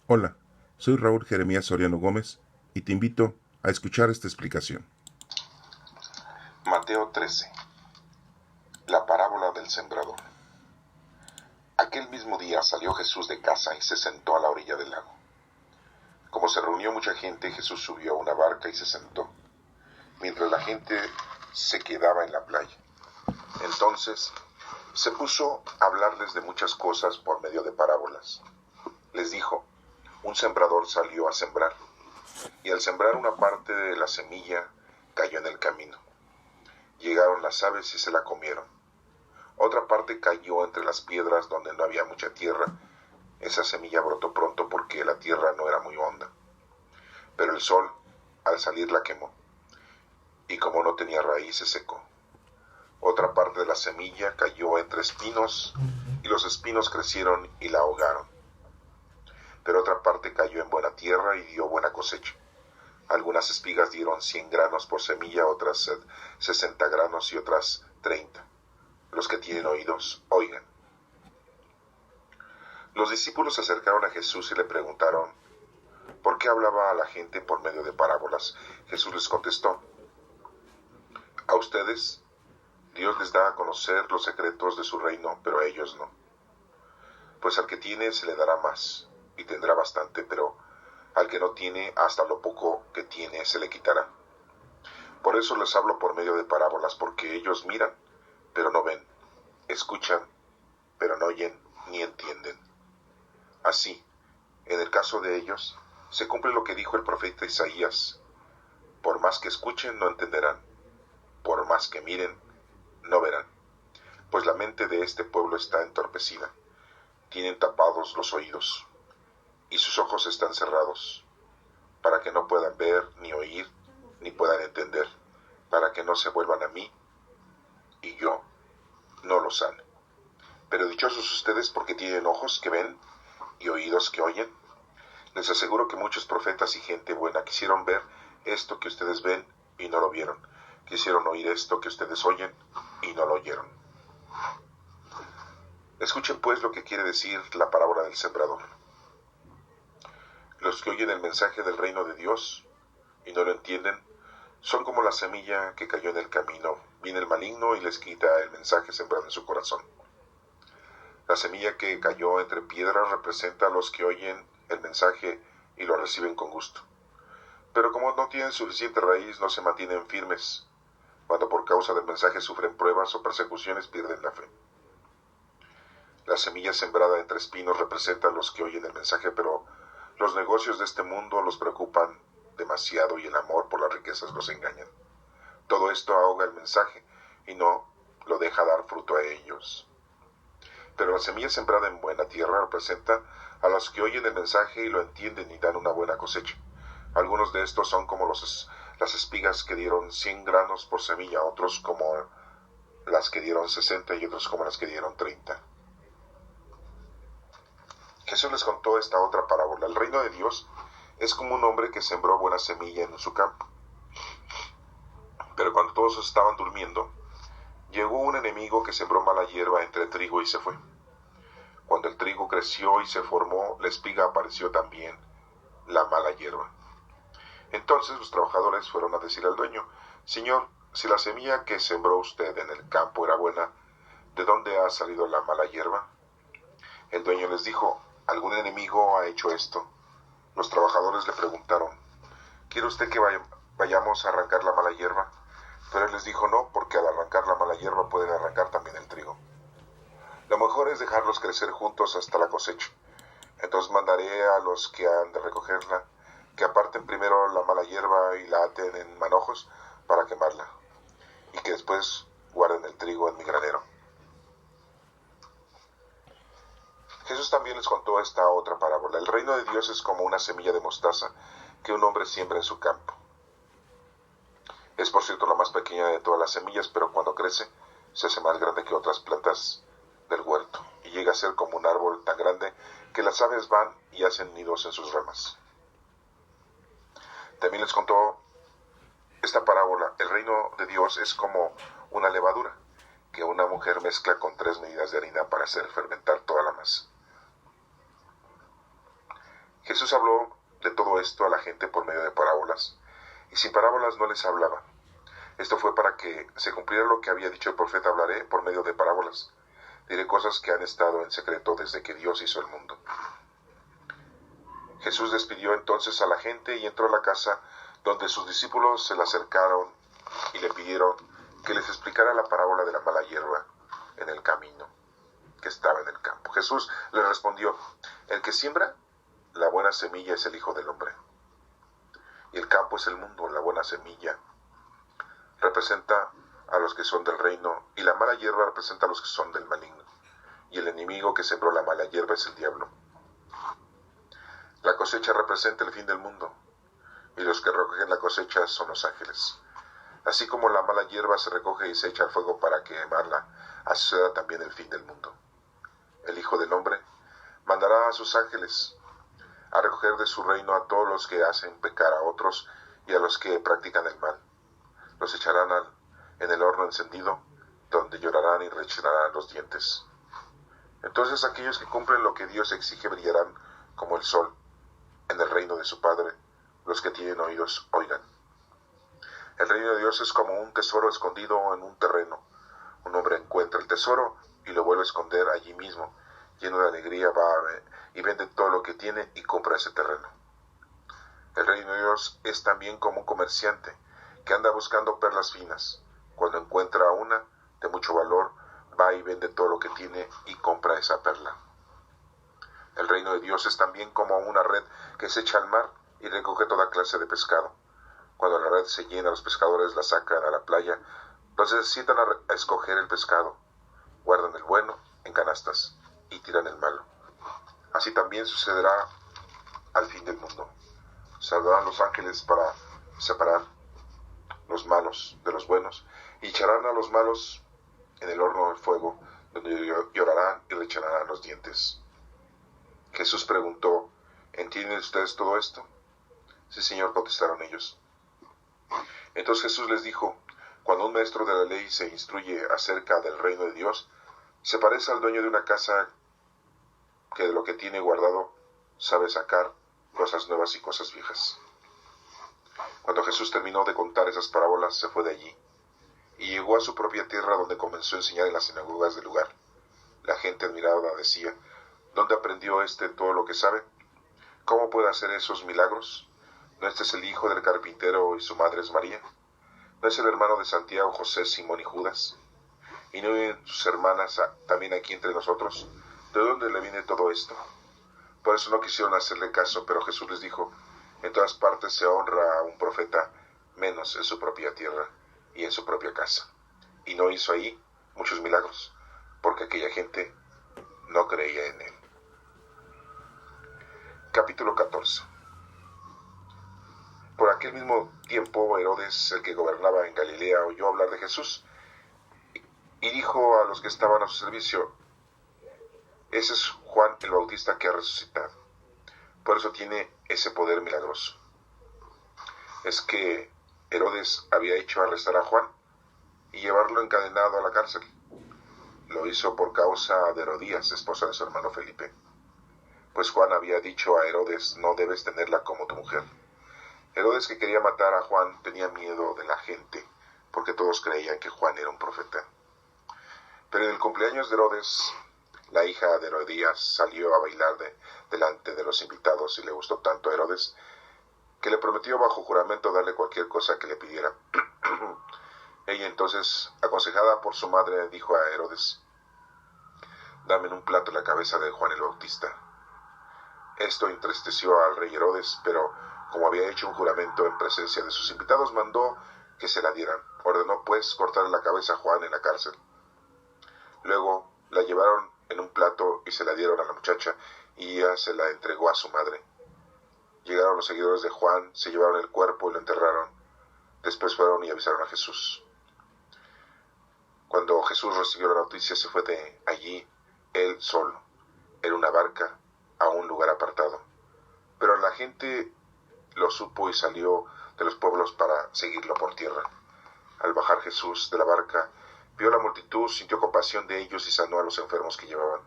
Hola, soy Raúl Jeremías Soriano Gómez y te invito a escuchar esta explicación. Mateo 13. La parábola del sembrador. Aquel mismo día salió Jesús de casa y se sentó a la orilla del lago. Como se reunió mucha gente, Jesús subió a una barca y se sentó, mientras la gente se quedaba en la playa. Entonces se puso a hablarles de muchas cosas por medio de parábolas. Les dijo: un sembrador salió a sembrar, y al sembrar una parte de la semilla cayó en el camino. Llegaron las aves y se la comieron. Otra parte cayó entre las piedras donde no había mucha tierra. Esa semilla brotó pronto porque la tierra no era muy honda. Pero el sol, al salir, la quemó, y como no tenía raíz, se secó. Otra parte de la semilla cayó entre espinos, y los espinos crecieron y la ahogaron. Pero otra parte cayó en buena tierra y dio buena cosecha. Algunas espigas dieron 100 granos por semilla, otras 60 granos y otras 30. Los que tienen oídos, oigan. Los discípulos se acercaron a Jesús y le preguntaron: ¿por qué hablaba a la gente por medio de parábolas? Jesús les contestó: a ustedes Dios les da a conocer los secretos de su reino, pero a ellos no. Pues al que tiene se le dará más, y tendrá bastante, pero al que no tiene, hasta lo poco que tiene se le quitará. Por eso les hablo por medio de parábolas, porque ellos miran, pero no ven, escuchan, pero no oyen ni entienden. Así, en el caso de ellos, se cumple lo que dijo el profeta Isaías: por más que escuchen, no entenderán, por más que miren, no verán, pues la mente de este pueblo está entorpecida, tienen tapados los oídos, y sus ojos están cerrados, para que no puedan ver, ni oír, ni puedan entender, para que no se vuelvan a mí, y yo no los sane. Pero dichosos ustedes porque tienen ojos que ven y oídos que oyen. Les aseguro que muchos profetas y gente buena quisieron ver esto que ustedes ven y no lo vieron. Quisieron oír esto que ustedes oyen y no lo oyeron. Escuchen pues lo que quiere decir la parábola del sembrador. Los que oyen el mensaje del reino de Dios y no lo entienden son como la semilla que cayó en el camino. Viene el maligno y les quita el mensaje sembrado en su corazón. La semilla que cayó entre piedras representa a los que oyen el mensaje y lo reciben con gusto. Pero como no tienen suficiente raíz, no se mantienen firmes. Cuando por causa del mensaje sufren pruebas o persecuciones, pierden la fe. La semilla sembrada entre espinos representa a los que oyen el mensaje, pero los negocios de este mundo los preocupan demasiado y el amor por las riquezas los engañan. Todo esto ahoga el mensaje y no lo deja dar fruto a ellos. Pero la semilla sembrada en buena tierra representa a los que oyen el mensaje y lo entienden y dan una buena cosecha. Algunos de estos son como las espigas que dieron 100 granos por semilla, otros como las que dieron 60 y otros como las que dieron 30. Jesús les contó esta otra parábola. El reino de Dios es como un hombre que sembró buena semilla en su campo. Pero cuando todos estaban durmiendo, llegó un enemigo que sembró mala hierba entre el trigo y se fue. Cuando el trigo creció y se formó, la espiga apareció también la mala hierba. Entonces los trabajadores fueron a decir al dueño: Señor, si la semilla que sembró usted en el campo era buena, ¿de dónde ha salido la mala hierba? El dueño les dijo: ¿algún enemigo ha hecho esto? Los trabajadores le preguntaron: ¿quiere usted que vayamos a arrancar la mala hierba? Pero él les dijo: no, porque al arrancar la mala hierba pueden arrancar también el trigo. Lo mejor es dejarlos crecer juntos hasta la cosecha. Entonces mandaré a los que han de recogerla, que aparten primero la mala hierba y la aten en manojos para quemarla, y que después guarden el trigo en mi granero. Jesús también les contó esta otra parábola. El reino de Dios es como una semilla de mostaza que un hombre siembra en su campo. Es por cierto la más pequeña de todas las semillas, pero cuando crece se hace más grande que otras plantas del huerto y llega a ser como un árbol tan grande que las aves van y hacen nidos en sus ramas. También les contó esta parábola. El reino de Dios es como una levadura que una mujer mezcla con 3 medidas de harina para hacer fermentar toda la masa. Jesús habló de todo esto a la gente por medio de parábolas, y sin parábolas no les hablaba. Esto fue para que se cumpliera lo que había dicho el profeta: hablaré por medio de parábolas. Diré cosas que han estado en secreto desde que Dios hizo el mundo. Jesús despidió entonces a la gente y entró a la casa, donde sus discípulos se le acercaron y le pidieron que les explicara la parábola de la mala hierba en el camino que estaba en el campo. Jesús le respondió: el que siembra la buena semilla es el Hijo del Hombre, y el campo es el mundo. La buena semilla representa a los que son del reino, y la mala hierba representa a los que son del maligno, y el enemigo que sembró la mala hierba es el diablo. La cosecha representa el fin del mundo, y los que recogen la cosecha son los ángeles. Así como la mala hierba se recoge y se echa al fuego para quemarla, así será también el fin del mundo. El Hijo del Hombre mandará a sus ángeles a recoger de su reino a todos los que hacen pecar a otros y a los que practican el mal. Los echarán en el horno encendido, donde llorarán y rechinarán los dientes. Entonces aquellos que cumplen lo que Dios exige brillarán como el sol en el reino de su Padre. Los que tienen oídos, oigan. El reino de Dios es como un tesoro escondido en un terreno. Un hombre encuentra el tesoro y lo vuelve a esconder allí mismo. Lleno de alegría va y vende todo lo que tiene y compra ese terreno. El reino de Dios es también como un comerciante que anda buscando perlas finas. Cuando encuentra una de mucho valor, va y vende todo lo que tiene y compra esa perla. El reino de Dios es también como una red que se echa al mar y recoge toda clase de pescado. Cuando la red se llena, los pescadores la sacan a la playa, entonces se sientan a escoger el pescado, guardan el bueno en canastas y tiran el malo. Así también sucederá al fin del mundo. Saldrán los ángeles para separar los malos de los buenos y echarán a los malos en el horno del fuego, donde llorarán y rechinarán los dientes. Jesús preguntó: ¿entienden ustedes todo esto? Sí, Señor, contestaron ellos. Entonces Jesús les dijo: cuando un maestro de la ley se instruye acerca del reino de Dios, se parece al dueño de una casa que de lo que tiene guardado sabe sacar cosas nuevas y cosas viejas. Cuando Jesús terminó de contar esas parábolas, se fue de allí y llegó a su propia tierra, donde comenzó a enseñar en las sinagogas del lugar. La gente admirada decía: ¿dónde aprendió todo lo que sabe? ¿Cómo puede hacer esos milagros? ¿No este es el hijo del carpintero y su madre es María? ¿No es el hermano de Santiago, José, Simón y Judas? ¿Y no viven sus hermanas también aquí entre nosotros? ¿De dónde le viene todo esto? Por eso no quisieron hacerle caso, pero Jesús les dijo: en todas partes se honra a un profeta, menos en su propia tierra y en su propia casa. Y no hizo ahí muchos milagros, porque aquella gente no creía en él. Capítulo 14. Por aquel mismo tiempo, Herodes, el que gobernaba en Galilea, oyó hablar de Jesús y dijo a los que estaban a su servicio: ese es Juan el Bautista que ha resucitado. Por eso tiene ese poder milagroso. Es que Herodes había hecho arrestar a Juan y llevarlo encadenado a la cárcel. Lo hizo por causa de Herodías, esposa de su hermano Felipe. Pues Juan había dicho a Herodes: no debes tenerla como tu mujer. Herodes, que quería matar a Juan, tenía miedo de la gente, porque todos creían que Juan era un profeta. Pero en el cumpleaños de Herodes, la hija de Herodías salió a bailar delante de los invitados y le gustó tanto a Herodes que le prometió bajo juramento darle cualquier cosa que le pidiera. Ella entonces, aconsejada por su madre, dijo a Herodes: dame en un plato la cabeza de Juan el Bautista. Esto entristeció al rey Herodes, pero como había hecho un juramento en presencia de sus invitados, mandó que se la dieran. Ordenó pues cortarle la cabeza a Juan en la cárcel. Luego la llevaron en un plato y se la dieron a la muchacha, y ella se la entregó a su madre. Llegaron los seguidores de Juan, se llevaron el cuerpo y lo enterraron. Después fueron y avisaron a Jesús. Cuando Jesús recibió la noticia, se fue de allí, él solo, en una barca, a un lugar apartado. Pero la gente lo supo y salió de los pueblos para seguirlo por tierra. Al bajar Jesús de la barca, vio a la multitud, sintió compasión de ellos y sanó a los enfermos que llevaban.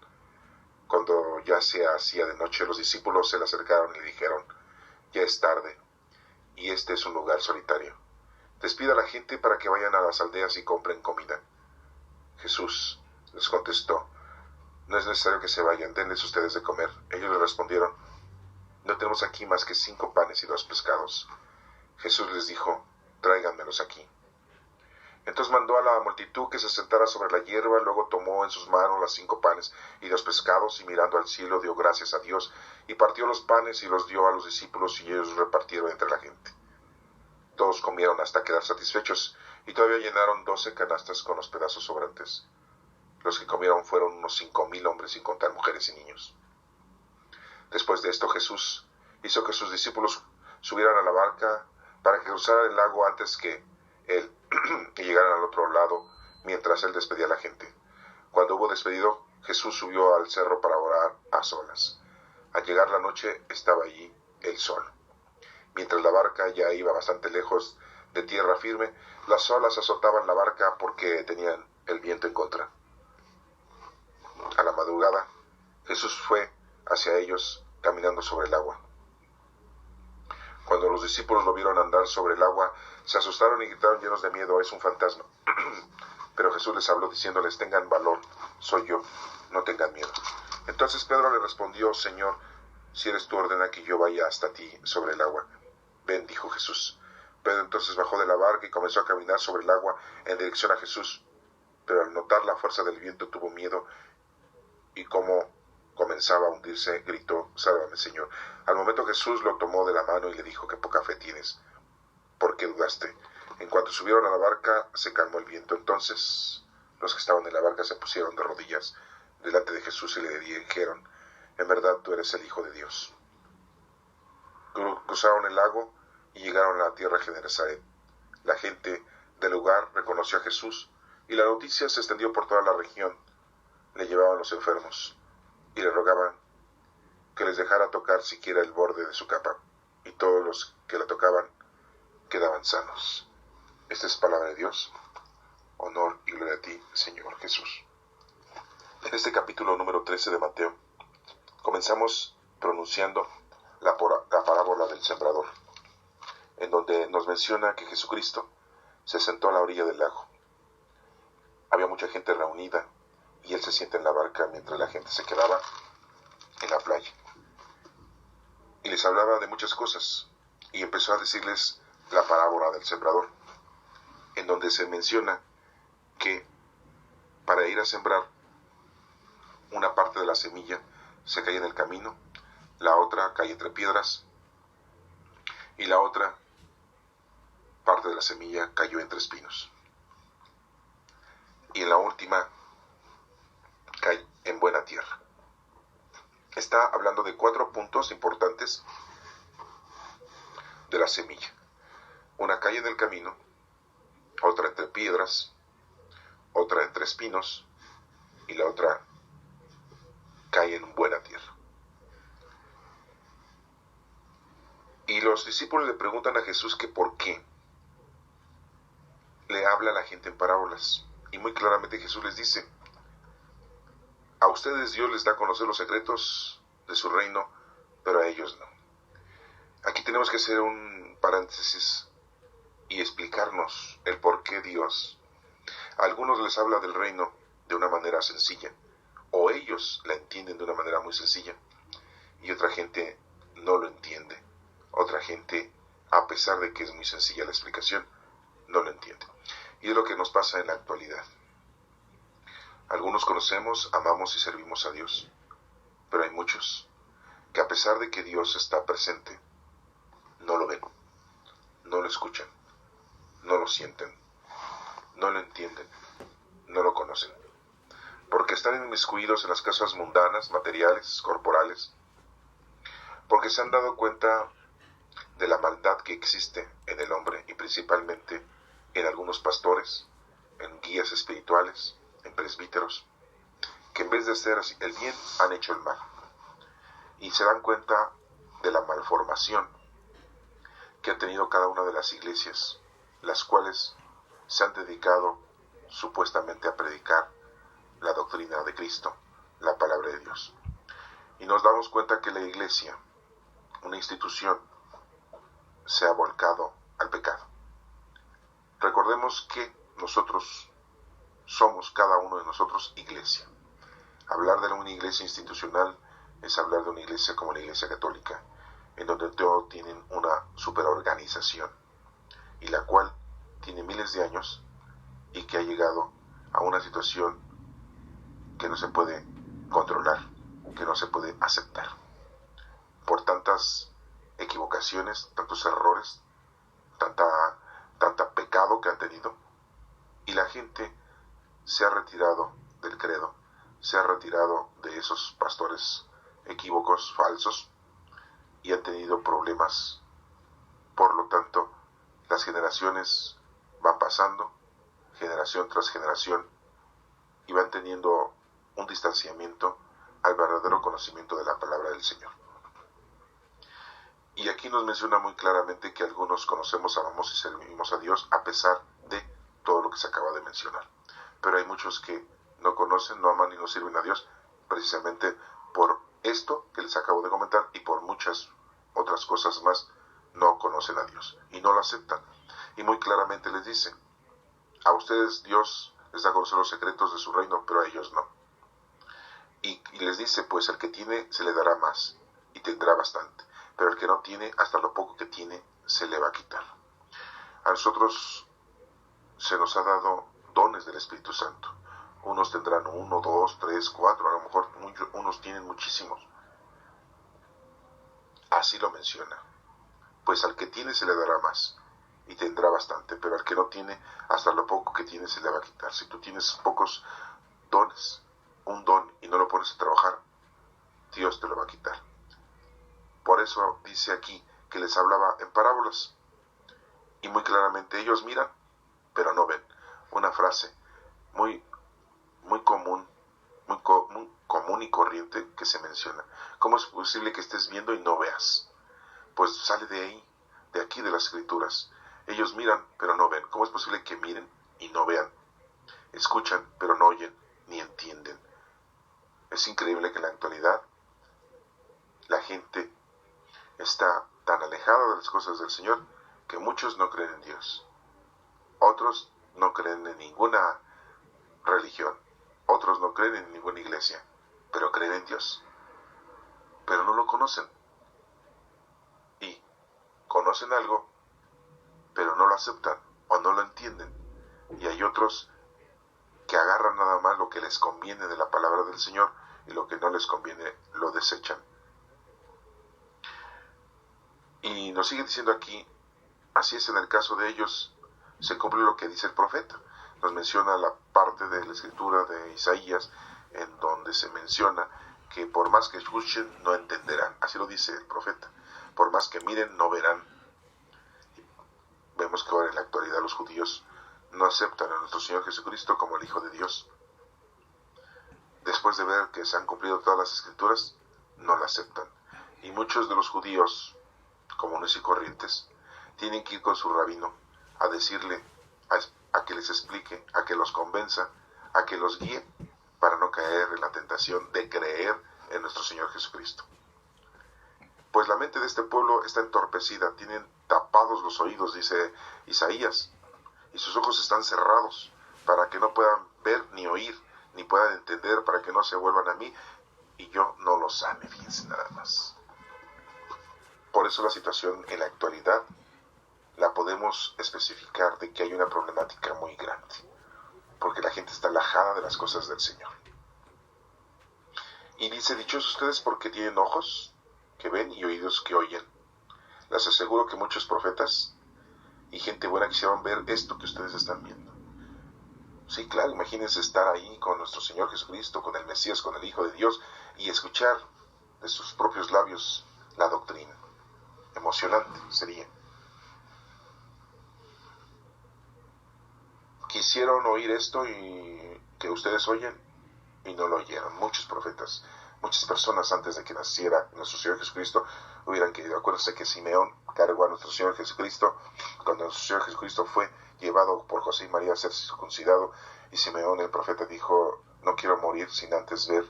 Cuando ya se hacía de noche, los discípulos se le acercaron y le dijeron: ya es tarde, y este es un lugar solitario. Despida a la gente para que vayan a las aldeas y compren comida. Jesús les contestó: no es necesario que se vayan, denles ustedes de comer. Ellos le respondieron: no tenemos aquí más que 5 panes y 2 pescados. Jesús les dijo: tráiganmelos aquí. Entonces mandó a la multitud que se sentara sobre la hierba, luego tomó en sus manos las 5 panes y 2 pescados, y mirando al cielo dio gracias a Dios, y partió los panes y los dio a los discípulos, y ellos los repartieron entre la gente. Todos comieron hasta quedar satisfechos, y todavía llenaron 12 canastas con los pedazos sobrantes. Los que comieron fueron unos 5,000 hombres, sin contar mujeres y niños. Después de esto, Jesús hizo que sus discípulos subieran a la barca para que cruzaran el lago antes que él y llegaran al otro lado, mientras él despedía a la gente. Cuando hubo despedido, Jesús subió al cerro para orar a solas. Al llegar la noche, estaba allí el sol. Mientras la barca ya iba bastante lejos de tierra firme, las olas azotaban la barca porque tenían el viento en contra. A la madrugada, Jesús fue hacia ellos caminando sobre el agua. Cuando los discípulos lo vieron andar sobre el agua, se asustaron y gritaron llenos de miedo: es un fantasma. Pero Jesús les habló diciéndoles: tengan valor, soy yo, no tengan miedo. Entonces Pedro le respondió: Señor, si eres tú, ordena que yo vaya hasta ti sobre el agua. Ven, dijo Jesús. Pedro entonces bajó de la barca y comenzó a caminar sobre el agua en dirección a Jesús. Pero al notar la fuerza del viento tuvo miedo, y como comenzaba a hundirse, gritó: sálvame, Señor. Al momento Jesús lo tomó de la mano y le dijo: qué poca fe tienes, ¿por qué dudaste? En cuanto subieron a la barca, se calmó el viento. Entonces los que estaban en la barca se pusieron de rodillas delante de Jesús y le dijeron: en verdad tú eres el Hijo de Dios. Cruzaron el lago y llegaron a la tierra de Genesaret. La gente del lugar reconoció a Jesús, y la noticia se extendió por toda la región. Le llevaban los enfermos y le rogaban que les dejara tocar siquiera el borde de su capa, y todos los que la tocaban quedaban sanos. Esta es palabra de Dios. Honor y gloria a ti, Señor Jesús. En este capítulo número 13 de Mateo, comenzamos pronunciando la parábola del sembrador, en donde nos menciona que Jesucristo se sentó a la orilla del lago. Había mucha gente reunida, y él se sienta en la barca mientras la gente se quedaba en la playa. Y les hablaba de muchas cosas, y empezó a decirles la parábola del sembrador, en donde se menciona que para ir a sembrar, una parte de la semilla se cae en el camino, la otra cae entre piedras, y la otra parte de la semilla cayó entre espinos. Y en la última cae en buena tierra. Está hablando de 4 puntos importantes de la semilla. Una cae en el camino, otra entre piedras, otra entre espinos, y la otra cae en buena tierra. Y los discípulos le preguntan a Jesús que por qué le habla a la gente en parábolas. Y muy claramente Jesús les dice: a ustedes Dios les da a conocer los secretos de su reino, pero a ellos no. Aquí tenemos que hacer un paréntesis y explicarnos el por qué Dios a algunos les habla del reino de una manera sencilla, o ellos la entienden de una manera muy sencilla, y otra gente no lo entiende. Otra gente, a pesar de que es muy sencilla la explicación, no lo entiende. Y es lo que nos pasa en la actualidad. Algunos conocemos, amamos y servimos a Dios, pero hay muchos que, a pesar de que Dios está presente, no lo ven, no lo escuchan, no lo sienten, no lo entienden, no lo conocen, porque están inmiscuidos en las cosas mundanas, materiales, corporales, porque se han dado cuenta de la maldad que existe en el hombre, y principalmente en algunos pastores, en guías espirituales, en presbíteros, que en vez de hacer el bien han hecho el mal, y se dan cuenta de la malformación que ha tenido cada una de las iglesias, las cuales se han dedicado supuestamente a predicar la doctrina de Cristo, la palabra de Dios. Y nos damos cuenta que la iglesia, una institución, se ha volcado al pecado. Recordemos que nosotros somos, cada uno de nosotros, iglesia. Hablar de una iglesia institucional es hablar de una iglesia como la Iglesia Católica, en donde todos tienen una superorganización, y la cual tiene miles de años y que ha llegado a una situación que no se puede controlar, que no se puede aceptar, por tantas equivocaciones, tantos errores, tanta pecado que han tenido, y la gente se ha retirado del credo, se ha retirado de esos pastores equívocos, falsos, y han tenido problemas. Por lo tanto, las generaciones van pasando, generación tras generación, y van teniendo un distanciamiento al verdadero conocimiento de la palabra del Señor. Y aquí nos menciona muy claramente que algunos conocemos, amamos y servimos a Dios a pesar de todo lo que se acaba de mencionar. Pero hay muchos que no conocen, no aman y no sirven a Dios precisamente por esto que les acabo de comentar, y por muchas otras cosas más no conocen a Dios y no lo aceptan. Y muy claramente les dice: a ustedes Dios les da a conocer los secretos de su reino, pero a ellos no. Y les dice, pues el que tiene se le dará más y tendrá bastante, pero el que no tiene, hasta lo poco que tiene se le va a quitar. A nosotros se nos ha dado dones del Espíritu Santo. Unos tendrán 1, 2, 3, 4, a lo mejor unos tienen muchísimos. Así lo menciona. Pues al que tiene se le dará más y tendrá bastante, pero al que no tiene, hasta lo poco que tiene se le va a quitar. Si tú tienes pocos dones, un don, y no lo pones a trabajar, Dios te lo va a quitar. Por eso dice aquí que les hablaba en parábolas, y muy claramente ellos miran, pero no ven. Una frase muy común, muy común y corriente que se menciona. ¿Cómo es posible que estés viendo y no veas? Pues sale de ahí, de aquí de las Escrituras. Ellos miran, pero no ven. ¿Cómo es posible que miren y no vean? Escuchan, pero no oyen ni entienden. Es increíble que en la actualidad la gente está tan alejada de las cosas del Señor que muchos no creen en Dios. Otros no creen en ninguna religión. Otros no creen en ninguna iglesia, pero creen en Dios. Pero no lo conocen. Y conocen algo, pero no lo aceptan o no lo entienden. Y hay otros que agarran nada más lo que les conviene de la palabra del Señor, y lo que no les conviene lo desechan. Y nos sigue diciendo aquí: así es en el caso de ellos, se cumple lo que dice el profeta. Nos menciona la parte de la escritura de Isaías en donde se menciona que por más que escuchen no entenderán. Así lo dice el profeta. Por más que miren no verán. Vemos que ahora en la actualidad los judíos no aceptan a nuestro Señor Jesucristo como el Hijo de Dios. Después de ver que se han cumplido todas las escrituras, no la aceptan. Y muchos de los judíos comunes y corrientes tienen que ir con su rabino a decirle, a que les explique, a que los convenza, a que los guíe, para no caer en la tentación de creer en nuestro Señor Jesucristo. Pues la mente de este pueblo está entorpecida, tienen tapados los oídos, dice Isaías, y sus ojos están cerrados, para que no puedan ver ni oír, ni puedan entender, para que no se vuelvan a mí, y yo no los sane, fíjense nada más. Por eso la situación en la actualidad la podemos especificar de que hay una problemática muy grande, porque la gente está alejada de las cosas del Señor. Y dice: dichosos ustedes porque tienen ojos que ven y oídos que oyen. Les aseguro que muchos profetas y gente buena quisieron ver esto que ustedes están viendo. Sí, claro, imagínense estar ahí con nuestro Señor Jesucristo, con el Mesías, con el Hijo de Dios, y escuchar de sus propios labios la doctrina. Emocionante sería. Quisieron oír esto y que ustedes oyen y no lo oyeron. Muchos profetas, muchas personas antes de que naciera nuestro Señor Jesucristo hubieran querido. Acuérdense que Simeón cargó a nuestro Señor Jesucristo cuando nuestro Señor Jesucristo fue llevado por José y María a ser circuncidado, y Simeón el profeta dijo: no quiero morir sin antes ver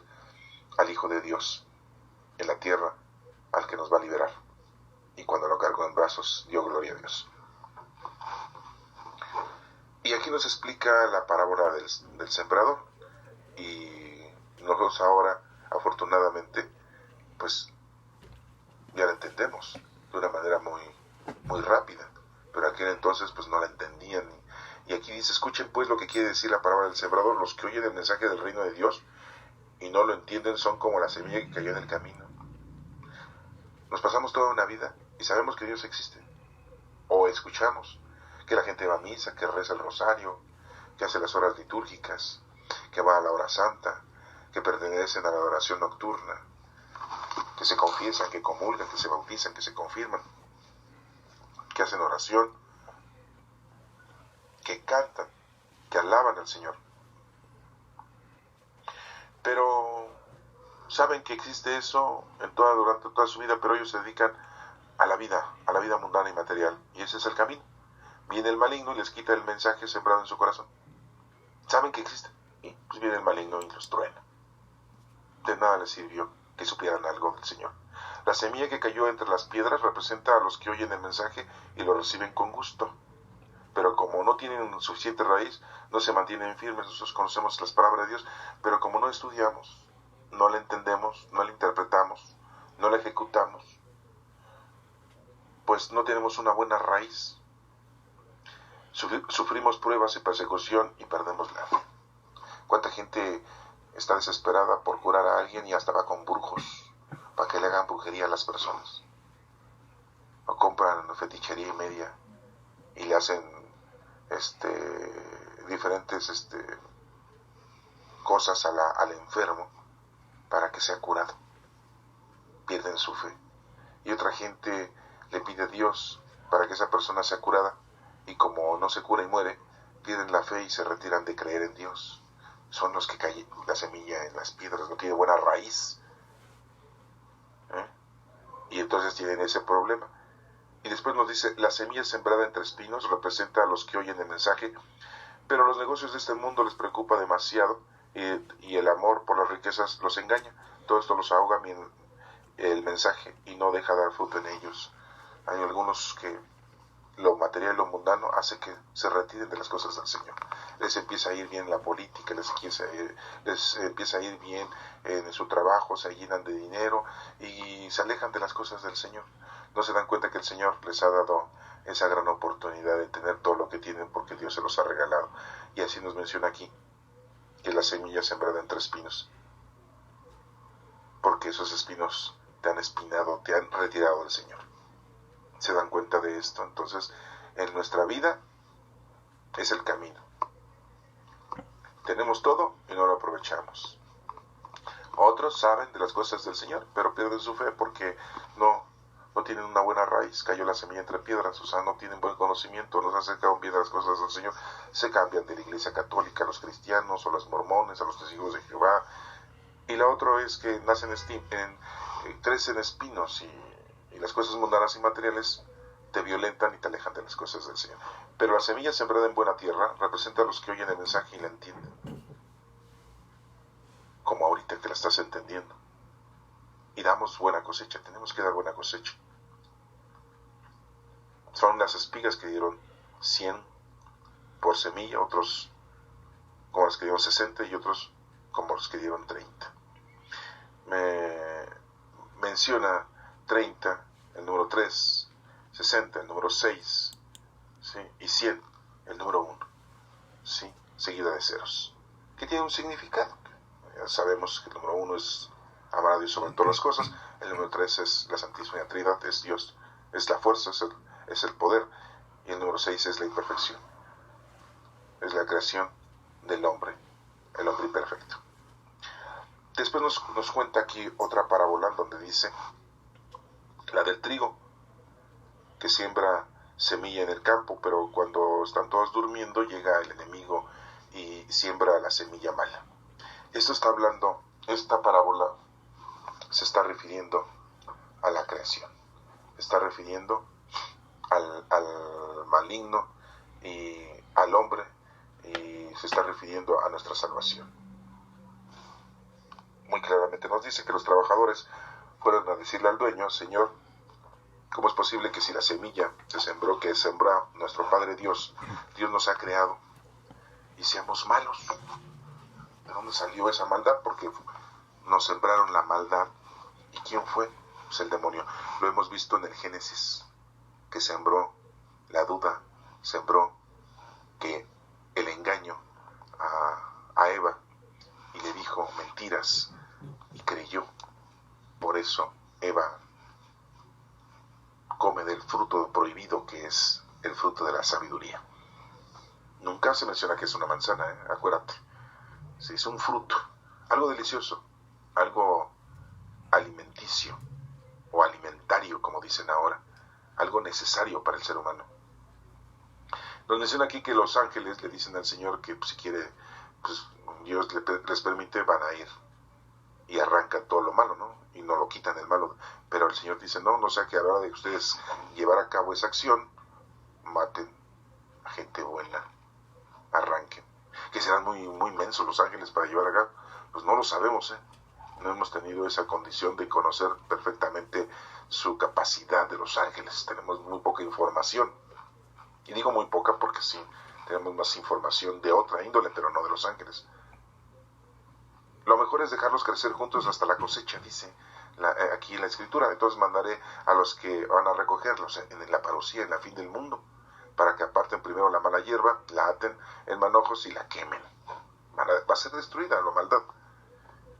al Hijo de Dios. en la tierra al que nos va a liberar. Y cuando lo cargó en brazos, dio gloria a Dios. Y aquí nos explica la parábola del sembrador. Y nosotros ahora, afortunadamente, pues ya la entendemos de una manera muy rápida. Pero aquel entonces pues no la entendían. Y aquí dice, escuchen pues lo que quiere decir la parábola del sembrador. Los que oyen el mensaje del reino de Dios y no lo entienden son como la semilla que cayó en el camino. Nos pasamos toda una vida y sabemos que Dios existe. O escuchamos que la gente va a misa, que reza el rosario, que hace las horas litúrgicas, que va a la hora santa, que pertenecen a la adoración nocturna, que se confiesan, que comulgan, que se bautizan, que se confirman, que hacen oración, que cantan, que alaban al Señor. Pero saben que existe eso durante toda su vida, pero ellos se dedican a la vida mundana y material, y ese es el camino. Viene el maligno y les quita el mensaje sembrado en su corazón. Saben que existe, y pues viene el maligno y los truena. De nada les sirvió que supieran algo del Señor. La semilla que cayó entre las piedras representa a los que oyen el mensaje y lo reciben con gusto. Pero como no tienen suficiente raíz, no se mantienen firmes. Nosotros conocemos las palabras de Dios, pero como no estudiamos, no la entendemos, no la interpretamos, no la ejecutamos, pues no tenemos una buena raíz. Sufrimos pruebas y persecución y perdemos la fe. ¿Cuánta gente está desesperada por curar a alguien y hasta va con brujos para que le hagan brujería a las personas? O compran fetichería y media y le hacen diferentes cosas al enfermo para que sea curado. Pierden su fe. Y otra gente le pide a Dios para que esa persona sea curada, y como no se cura y muere, pierden la fe y se retiran de creer en Dios. Son los que caen la semilla en las piedras, no tiene buena raíz. Y entonces tienen ese problema. Y después nos dice, la semilla sembrada entre espinos representa a los que oyen el mensaje, pero los negocios de este mundo les preocupa demasiado, y el amor por las riquezas los engaña. Todo esto los ahoga el mensaje y no deja dar fruto en ellos. Hay algunos que lo material, lo mundano, hace que se retiren de las cosas del Señor. Les empieza a ir bien la política, les empieza a ir bien en su trabajo, se llenan de dinero y se alejan de las cosas del Señor. No se dan cuenta que el Señor les ha dado esa gran oportunidad de tener todo lo que tienen porque Dios se los ha regalado. Y así nos menciona aquí que la semilla sembrada entre espinos, porque esos espinos te han espinado, te han retirado del Señor. Se dan cuenta de esto. Entonces, en nuestra vida es el camino. Tenemos todo y no lo aprovechamos. Otros saben de las cosas del Señor, pero pierden su fe porque no tienen una buena raíz. Cayó la semilla entre piedras, o sea, no tienen buen conocimiento, no se acercaron bien a las cosas del Señor. Se cambian de la iglesia católica a los cristianos, o los mormones, a los testigos de Jehová. Y la otra es que crecen espinos y las cosas mundanas y materiales te violentan y te alejan de las cosas del Señor. Pero la semilla sembrada en buena tierra representa a los que oyen el mensaje y la entienden, como ahorita que la estás entendiendo, y damos buena cosecha. Tenemos que dar buena cosecha. Son las espigas que dieron 100 por semilla, otros como los que dieron 60 y otros como los que dieron 30. Menciona 30, el número 3, 60, el número 6, ¿sí? Y 100, el número 1, ¿sí? Seguida de ceros, que tiene un significado. Ya sabemos que el número 1 es amar a Dios sobre todas las cosas, el número 3 es la Santísima Trinidad, es Dios, es la fuerza, es el poder, y el número 6 es la imperfección, es la creación del hombre, el hombre imperfecto. Después nos cuenta aquí otra parábola donde dice, la del trigo, que siembra semilla en el campo, pero cuando están todos durmiendo llega el enemigo y siembra la semilla mala. Esta parábola se está refiriendo a la creación, se está refiriendo al maligno y al hombre, y se está refiriendo a nuestra salvación. Muy claramente nos dice que los trabajadores fueron a decirle al dueño: Señor, ¿cómo es posible que si la semilla se sembró, que sembró nuestro Padre Dios, Dios nos ha creado, y seamos malos? ¿De dónde salió esa maldad? Porque nos sembraron la maldad. ¿Y quién fue? Pues el demonio. Lo hemos visto en el Génesis, que sembró la duda, sembró que el engaño a Eva, y le dijo mentiras, y creyó. Por eso Eva come del fruto prohibido, que es el fruto de la sabiduría. Nunca se menciona que es una manzana, acuérdate. Sí, es un fruto, algo delicioso, algo alimenticio o alimentario, como dicen ahora, algo necesario para el ser humano. Nos menciona aquí que los ángeles le dicen al Señor que si quiere, pues Dios les permite, van a ir y arrancan todo lo malo, ¿no? Y no lo quitan el malo. Pero el Señor dice: no sea que a la hora de ustedes llevar a cabo esa acción, maten a gente buena, arranquen. Que serán muy inmensos los ángeles para llevar a cabo. Pues no lo sabemos, no hemos tenido esa condición de conocer perfectamente su capacidad de los ángeles. Tenemos muy poca información. Y digo muy poca porque sí, tenemos más información de otra índole, pero no de los ángeles. Lo mejor es dejarlos crecer juntos hasta la cosecha, dice aquí en la Escritura. Entonces mandaré a los que van a recogerlos en la parucía, en la fin del mundo, para que aparten primero la mala hierba, la aten en manojos y la quemen. Va a ser destruida la maldad.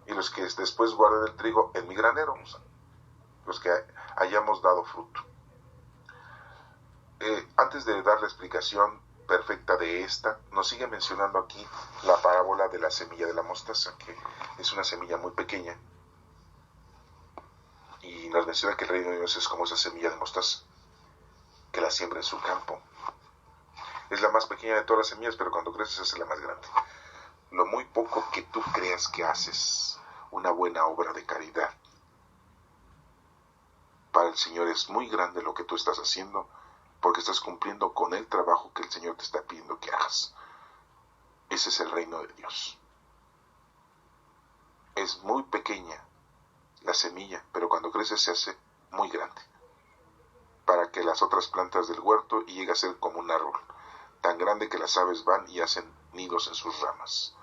Y los que después guarden el trigo en mi granero, los que hayamos dado fruto. Antes de dar la explicación perfecta de esta, nos sigue mencionando aquí la parábola de la semilla de la mostaza, que es una semilla muy pequeña, y nos menciona que el reino de Dios es como esa semilla de mostaza, que la siembra en su campo. Es la más pequeña de todas las semillas, pero cuando creces es la más grande. Lo muy poco que tú creas que haces una buena obra de caridad, para el Señor es muy grande lo que tú estás haciendo, porque estás cumpliendo con el trabajo que el Señor te está pidiendo que hagas. Ese es el reino de Dios. Es muy pequeña la semilla, pero cuando crece se hace muy grande, para que las otras plantas del huerto y llegue a ser como un árbol, tan grande que las aves van y hacen nidos en sus ramas.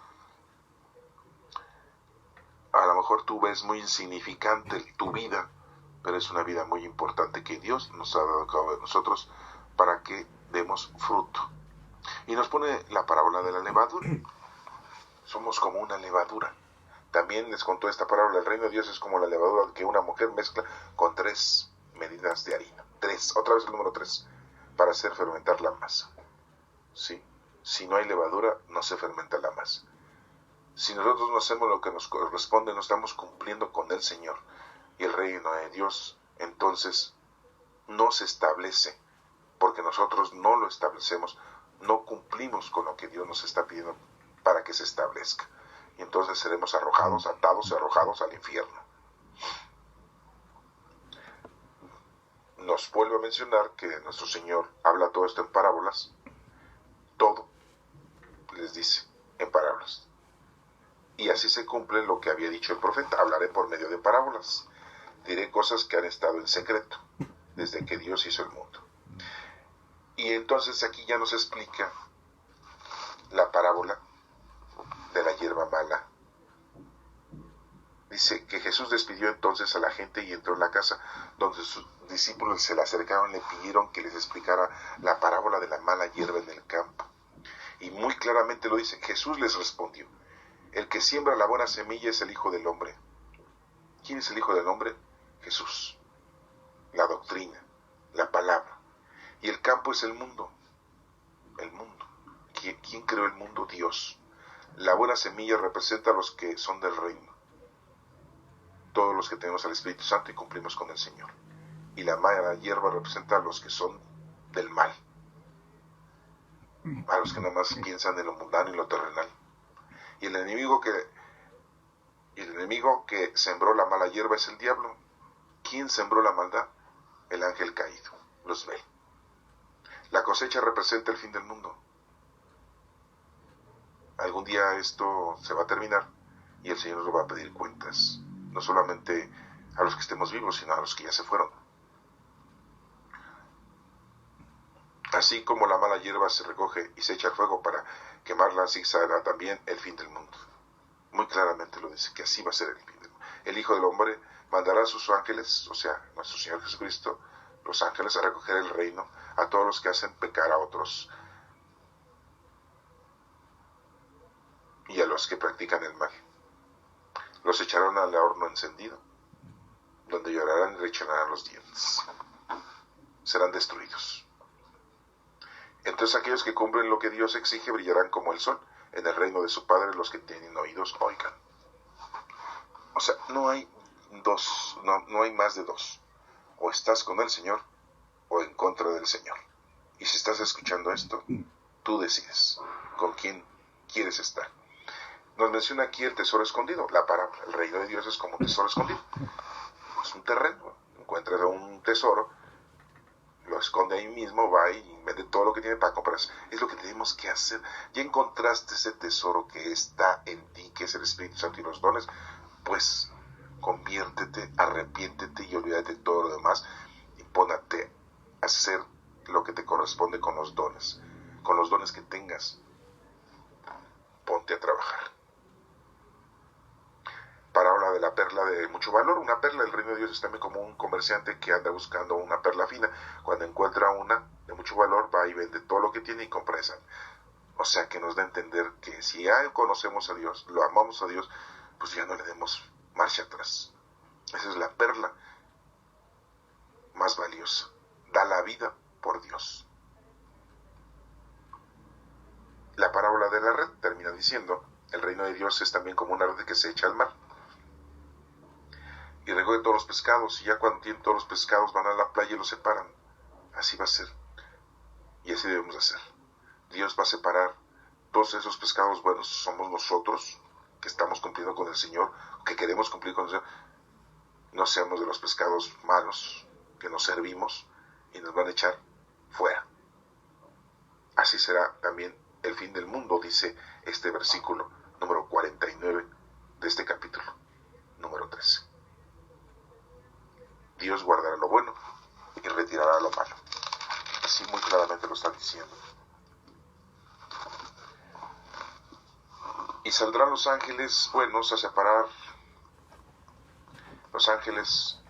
A lo mejor tú ves muy insignificante tu vida, pero es una vida muy importante que Dios nos ha dado a cabo de nosotros para que demos fruto. Y nos pone la parábola de la levadura. Somos como una levadura. También les contó esta parábola: el reino de Dios es como la levadura que una mujer mezcla con 3 medidas de harina. 3, otra vez el número 3, para hacer fermentar la masa. ¿Sí? Si no hay levadura, no se fermenta la masa. Si nosotros no hacemos lo que nos corresponde, no estamos cumpliendo con el Señor y el reino de Dios, entonces no se establece, porque nosotros no lo establecemos, no cumplimos con lo que Dios nos está pidiendo para que se establezca. Y entonces seremos arrojados, atados y arrojados al infierno. Nos vuelve a mencionar que nuestro Señor habla todo esto en parábolas. Todo les dice en parábolas. Y así se cumple lo que había dicho el profeta: hablaré por medio de parábolas. Diré cosas que han estado en secreto desde que Dios hizo el mundo. Y entonces aquí ya nos explica la parábola de la hierba mala. Dice que Jesús despidió entonces a la gente y entró en la casa, donde sus discípulos se le acercaron y le pidieron que les explicara la parábola de la mala hierba en el campo. Y muy claramente lo dice. Jesús les respondió: el que siembra la buena semilla es el Hijo del Hombre. ¿Quién es el Hijo del Hombre? Jesús. La doctrina, la palabra. Y el campo es el mundo. El mundo. ¿Quién creó el mundo? Dios. La buena semilla representa a los que son del reino. Todos los que tenemos al Espíritu Santo y cumplimos con el Señor. Y la mala hierba representa a los que son del mal. A los que nada más piensan en lo mundano y lo terrenal. Y el enemigo que sembró la mala hierba es el diablo. ¿Quién sembró la maldad? El ángel caído, Luzbel. La cosecha representa el fin del mundo. Algún día esto se va a terminar y el Señor nos va a pedir cuentas, no solamente a los que estemos vivos, sino a los que ya se fueron. Así como la mala hierba se recoge y se echa al fuego para quemarla, así será también el fin del mundo. Muy claramente lo dice, que así va a ser el fin del mundo. El Hijo del Hombre mandará a sus ángeles, o sea, nuestro Señor Jesucristo, los ángeles, a recoger el reino a todos los que hacen pecar a otros y a los que practican el mal. Los echarán al horno encendido, donde llorarán y rechinarán los dientes. Serán destruidos. Entonces aquellos que cumplen lo que Dios exige brillarán como el sol en el reino de su Padre. Los que tienen oídos, oigan. O sea, no hay dos, no hay más de dos. O estás con el Señor o en contra del Señor. Y si estás escuchando esto, tú decides con quién quieres estar. Nos menciona aquí el tesoro escondido, la parábola. El reino de Dios es como un tesoro escondido. Es un terreno, encuentras un tesoro, lo esconde ahí mismo, va y vende todo lo que tiene para comprar. Es lo que tenemos que hacer. Ya encontraste ese tesoro que está en ti, que es el Espíritu Santo y los dones, pues conviértete, arrepiéntete y olvídate de todo lo demás y pónate a hacer lo que te corresponde con los dones que tengas. Ponte a trabajar. Parábola de la perla de mucho valor. Una perla del reino de Dios es también como un comerciante que anda buscando una perla fina. Cuando encuentra una de mucho valor, va y vende todo lo que tiene y compra esa. O sea, que nos da a entender que si ya conocemos a Dios, lo amamos a Dios, pues ya no le demos marcha atrás. Esa es la perla más valiosa. Da la vida por Dios. La parábola de la red termina diciendo, el reino de Dios es también como una red que se echa al mar y recoge todos los pescados, y ya cuando tienen todos los pescados van a la playa y los separan. Así va a ser, y así debemos hacer. Dios va a separar todos esos pescados buenos. Somos nosotros que estamos cumpliendo con el Señor, que queremos cumplir con el Señor. No seamos de los pescados malos que nos servimos y nos van a echar fuera. Así será también el fin del mundo, dice este versículo número 49 de este capítulo número 13. Dios guardará lo bueno y retirará lo malo. Así muy claramente lo está diciendo. Y saldrán los ángeles buenos a separar. Los ángeles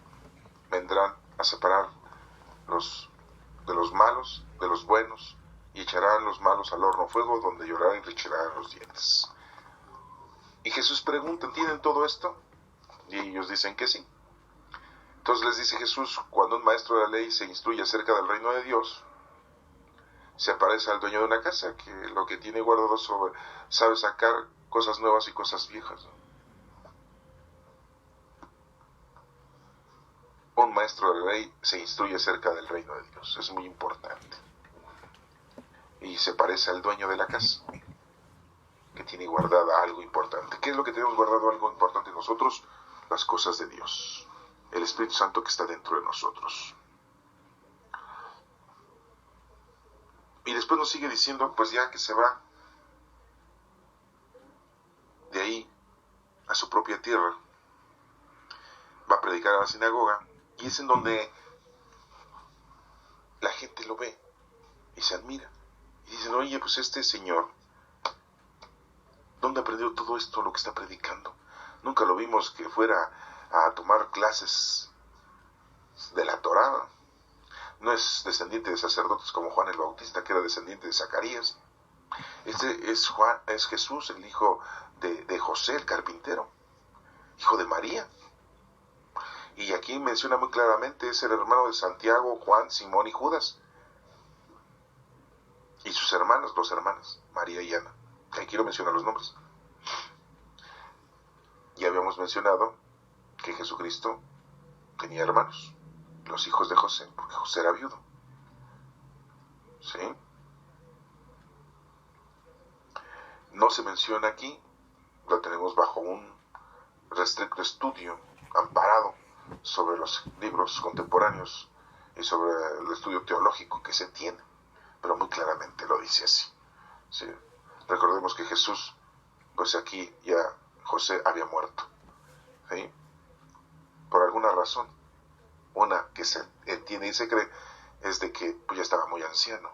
vendrán a separar de los malos, de los buenos, y echarán los malos al horno fuego, donde llorarán y rechinarán los dientes. Y Jesús pregunta, ¿entienden todo esto? Y ellos dicen que sí. Entonces les dice Jesús, cuando un maestro de la ley se instruye acerca del reino de Dios, se aparece al dueño de una casa, que lo que tiene guardado sabe sacar cosas nuevas y cosas viejas. Un maestro de la ley se instruye acerca del reino de Dios, es muy importante. Y se parece al dueño de la casa, que tiene guardada algo importante. ¿Qué es lo que tenemos guardado algo importante nosotros? Las cosas de Dios. El Espíritu Santo que está dentro de nosotros. Y después nos sigue diciendo, pues ya que se va de ahí a su propia tierra, va a predicar a la sinagoga, y es en donde la gente lo ve y se admira. Y dicen, oye, pues este señor, ¿dónde aprendió todo esto, lo que está predicando? Nunca lo vimos que fuera a tomar clases de la Torá. No es descendiente de sacerdotes como Juan el Bautista, que era descendiente de Zacarías. Este es Jesús, el hijo de José, el carpintero, hijo de María. Y aquí menciona muy claramente, es el hermano de Santiago, Juan, Simón y Judas. Y sus hermanas, dos hermanas, María y Ana. Aquí quiero mencionar los nombres. Ya habíamos mencionado que Jesucristo tenía hermanos, los hijos de José, porque José era viudo. ¿Sí? No se menciona aquí, lo tenemos bajo un restricto estudio, amparado sobre los libros contemporáneos y sobre el estudio teológico que se tiene, pero muy claramente lo dice así. ¿Sí? Recordemos que Jesús, pues aquí ya José había muerto. ¿Sí? por alguna razón. Una que se entiende y se cree es de que pues, ya estaba muy anciano,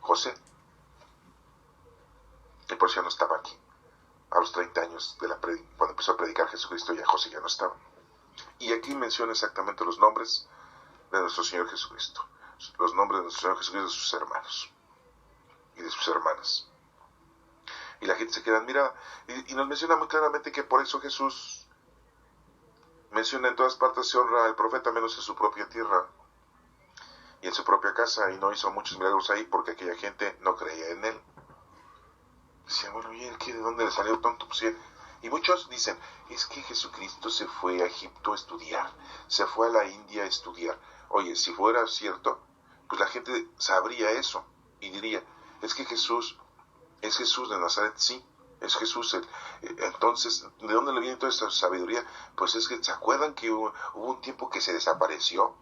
José, y por eso ya no estaba aquí. A los 30 años, cuando empezó a predicar Jesucristo, ya José ya no estaba. Y aquí menciona exactamente los nombres de nuestro Señor Jesucristo, los nombres de nuestro Señor Jesucristo, de sus hermanos y de sus hermanas. Y la gente se queda admirada. Y nos menciona muy claramente que por eso Jesús menciona en todas partes se honra al profeta menos en su propia tierra y en su propia casa, y no hizo muchos milagros ahí porque aquella gente no creía en él. Decían, bueno, ¿y él qué? ¿De dónde le salió tonto? Pues, y muchos dicen, es que Jesucristo se fue a Egipto a estudiar, se fue a la India a estudiar. Oye, si fuera cierto, pues la gente sabría eso y diría, es que Jesús es Jesús de Nazaret, sí, es Jesús. Entonces, ¿de dónde le viene toda esta sabiduría? Pues es que, ¿se acuerdan que hubo un tiempo que se desapareció?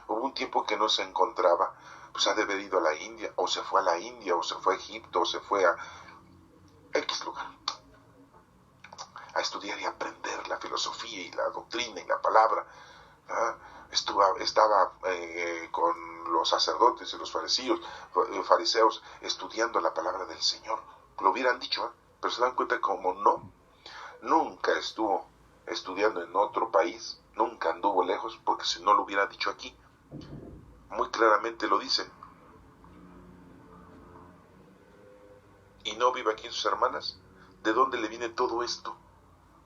Hubo un tiempo que no se encontraba, pues ha de haber ido a la India, o se fue a la India, o se fue a Egipto, o se fue a X lugar, a estudiar y aprender la filosofía y la doctrina y la palabra. Estaba con los sacerdotes y los fariseos estudiando la palabra del Señor. Lo hubieran dicho, pero se dan cuenta como no, nunca estuvo estudiando en otro país, nunca anduvo lejos, porque si no lo hubiera dicho aquí, muy claramente lo dice. Y no vive aquí en sus hermanas. ¿De dónde le viene todo esto?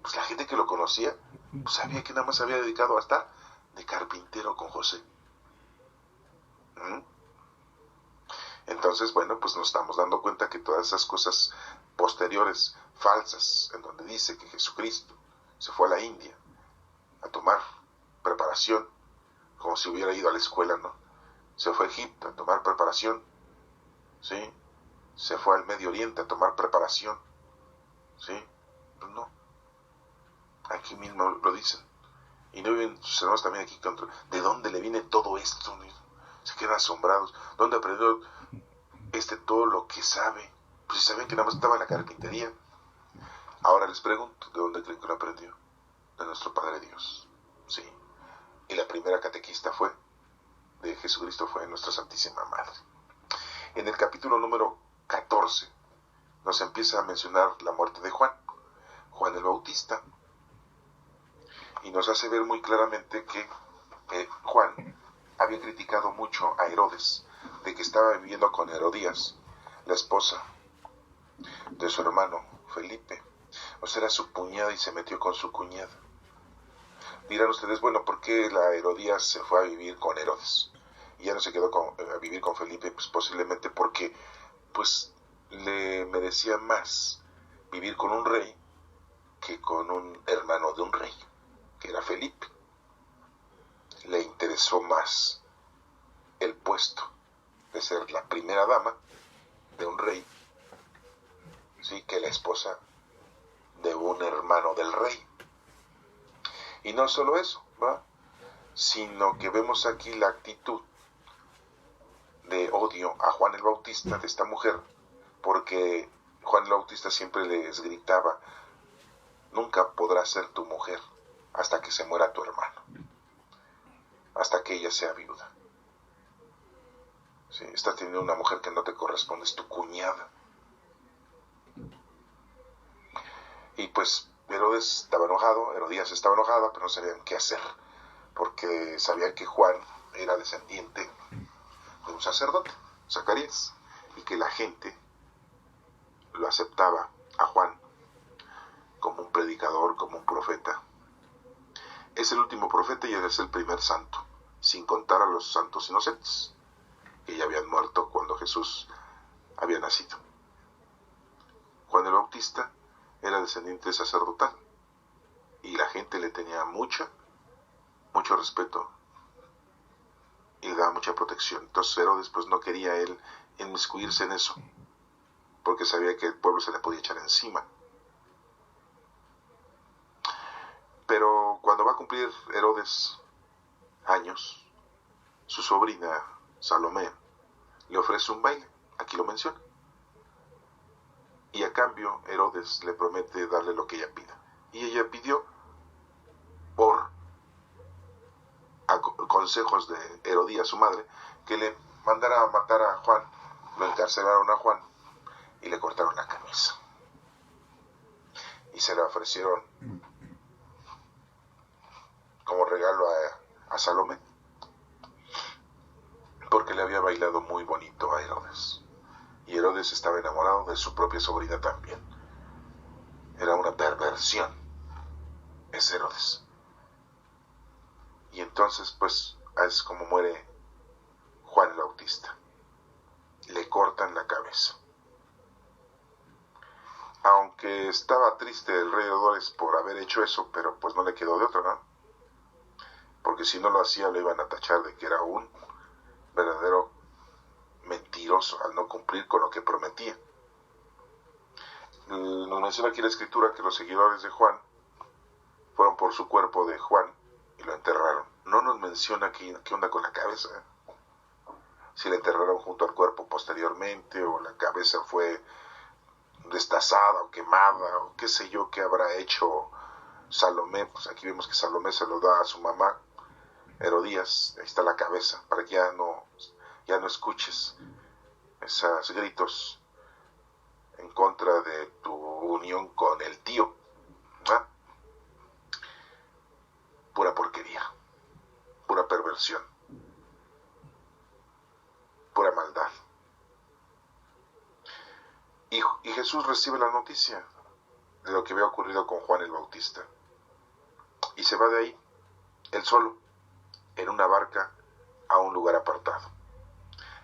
Pues la gente que lo conocía, pues sabía que nada más se había dedicado a estar de carpintero con José. Entonces, bueno, pues nos estamos dando cuenta que todas esas cosas posteriores, falsas, en donde dice que Jesucristo se fue a la India a tomar preparación, como si hubiera ido a la escuela, ¿no? Se fue a Egipto a tomar preparación, ¿sí? Se fue al Medio Oriente a tomar preparación, ¿sí? Pues no. Aquí mismo lo dicen. Y no viven sus hermanos también aquí contra. ¿De dónde le viene todo esto? Se quedan asombrados. ¿Dónde aprendió todo lo que sabe? Pues si saben que nada más estaba en la carpintería. Ahora les pregunto, ¿de dónde creen que lo aprendió? De nuestro Padre Dios. Sí. Y la primera catequista de Jesucristo fue nuestra Santísima Madre. En el capítulo número 14 nos empieza a mencionar la muerte de Juan el Bautista, y nos hace ver muy claramente que Juan había criticado mucho a Herodes, de que estaba viviendo con Herodías, la esposa de su hermano Felipe. O sea, era su cuñada y se metió con su cuñada. Dirán ustedes, bueno, ¿por qué la Herodías se fue a vivir con Herodes? Y ya no se quedó a vivir con Felipe, pues posiblemente porque pues le merecía más vivir con un rey que con un hermano de un rey, que era Felipe. Le interesó más el puesto de ser la primera dama de un rey, sí, que la esposa de un hermano del rey. Y no solo eso, ¿va? Sino que vemos aquí la actitud de odio a Juan el Bautista de esta mujer, porque Juan el Bautista siempre les gritaba, nunca podrás ser tu mujer hasta que se muera tu hermano, hasta que ella sea viuda. Sí, estás teniendo una mujer que no te corresponde, es tu cuñada. Y pues Herodías estaba enojada, pero no sabían qué hacer, porque sabían que Juan era descendiente de un sacerdote, Zacarías, y que la gente lo aceptaba a Juan como un predicador, como un profeta. Es el último profeta y es el primer santo, sin contar a los santos inocentes, que ya habían muerto cuando Jesús había nacido. Juan el Bautista era descendiente sacerdotal y la gente le tenía mucho respeto y le daba mucha protección. Entonces Herodes pues no quería él inmiscuirse en eso, porque sabía que el pueblo se le podía echar encima. Pero cuando va a cumplir Herodes años, su sobrina Salomé le ofrece un baile, aquí lo menciona, y a cambio Herodes le promete darle lo que ella pida, y ella pidió consejos de Herodías, su madre, que le mandara a matar a Juan. Lo encarcelaron a Juan y le cortaron la camisa. Y se la ofrecieron como regalo a Salomé, porque le había bailado muy bonito a Herodes. Y Herodes estaba enamorado de su propia sobrina también. Era una perversión, es Herodes. Y entonces, pues, es como muere Juan el Bautista. Le cortan la cabeza. Aunque estaba triste el rey Herodes por haber hecho eso, pero pues no le quedó de otra, ¿no? Porque si no lo hacía, lo iban a tachar de que era un verdadero mentiroso al no cumplir con lo que prometía. Nos menciona aquí la escritura que los seguidores de Juan fueron por su cuerpo de Juan y lo enterraron. No nos menciona qué onda con la cabeza, si la enterraron junto al cuerpo posteriormente, o la cabeza fue destazada o quemada, o qué sé yo qué habrá hecho Salomé. Pues aquí vemos que Salomé se lo da a su mamá Herodías. Ahí está la cabeza, para que ya no escuches esos gritos en contra de tu unión con el tío. ¿Ah? Pura porquería, pura perversión, pura maldad. Y Jesús recibe la noticia de lo que había ocurrido con Juan el Bautista. Y se va de ahí, él solo, en una barca, a un lugar apartado.